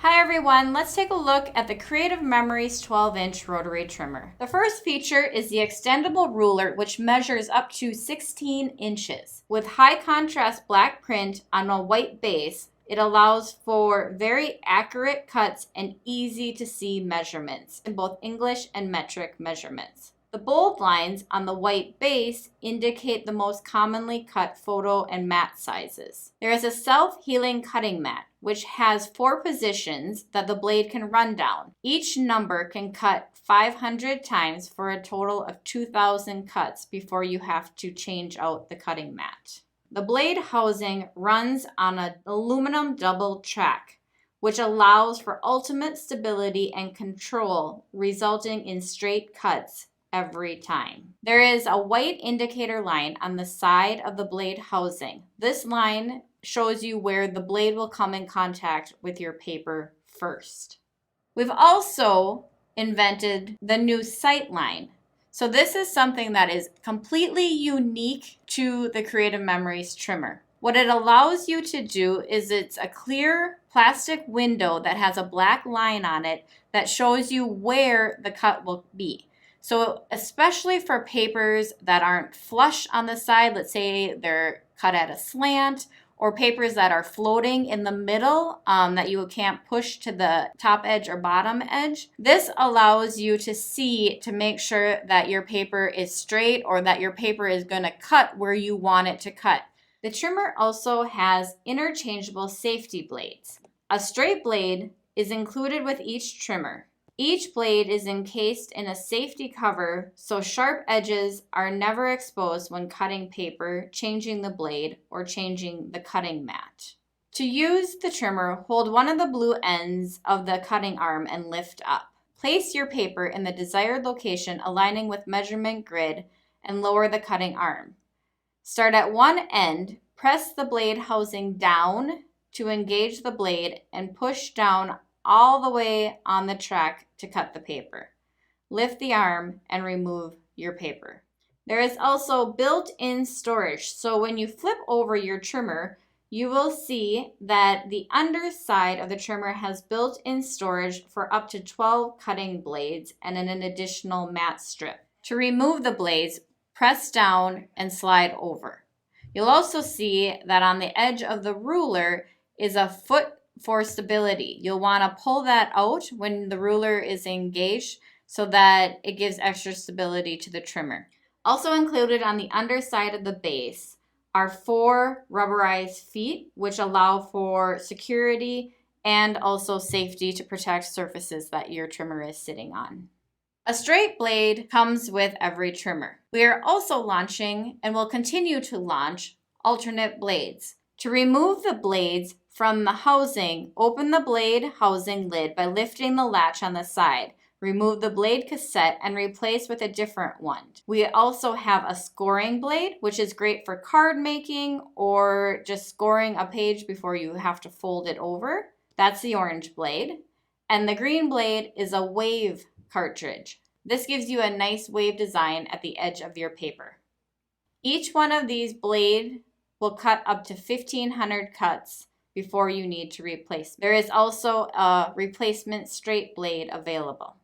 Hi everyone, let's take a look at the Creative Memories 12-inch rotary trimmer. The first feature is the extendable ruler, which measures up to 16 inches. With high contrast black print on a white base, it allows for very accurate cuts and easy to see measurements in both English and metric measurements. The bold lines on the white base indicate the most commonly cut photo and mat sizes. There is a self-healing cutting mat, which has 4 positions that the blade can run down. Each number can cut 500 times for a total of 2,000 cuts before you have to change out the cutting mat. The blade housing runs on an aluminum double track, which allows for ultimate stability and control, resulting in straight cuts every time. There is a white indicator line on the side of the blade housing. This line shows you where the blade will come in contact with your paper first. We've also invented the new sight line. So this is something that is completely unique to the Creative Memories trimmer. What it allows you to do is it's a clear plastic window that has a black line on it that shows you where the cut will be. So especially for papers that aren't flush on the side, let's say they're cut at a slant, or papers that are floating in the middle that you can't push to the top edge or bottom edge, this allows you to see to make sure that your paper is straight or that your paper is going to cut where you want it to cut. The trimmer also has interchangeable safety blades. A straight blade is included with each trimmer. Each blade is encased in a safety cover so sharp edges are never exposed when cutting paper, changing the blade, or changing the cutting mat. To use the trimmer, hold one of the blue ends of the cutting arm and lift up. Place your paper in the desired location aligning with measurement grid and lower the cutting arm. Start at one end, press the blade housing down to engage the blade and push down all the way on the track to cut the paper. Lift the arm and remove your paper. There is also built-in storage, so when you flip over your trimmer, you will see that the underside of the trimmer has built-in storage for up to 12 cutting blades and an additional mat strip. To remove the blades, press down and slide over. You'll also see that on the edge of the ruler is a foot for stability. You'll want to pull that out when the ruler is engaged so that it gives extra stability to the trimmer. Also included on the underside of the base are 4 rubberized feet, which allow for security and also safety to protect surfaces that your trimmer is sitting on. A straight blade comes with every trimmer. We are also launching and will continue to launch alternate blades. To remove the blades from the housing, open the blade housing lid by lifting the latch on the side. Remove the blade cassette and replace with a different one. We also have a scoring blade, which is great for card making or just scoring a page before you have to fold it over. That's the orange blade. And the green blade is a wave cartridge. This gives you a nice wave design at the edge of your paper. Each one of these blades will cut up to 1,500 cuts before you need to replace. There is also a replacement straight blade available.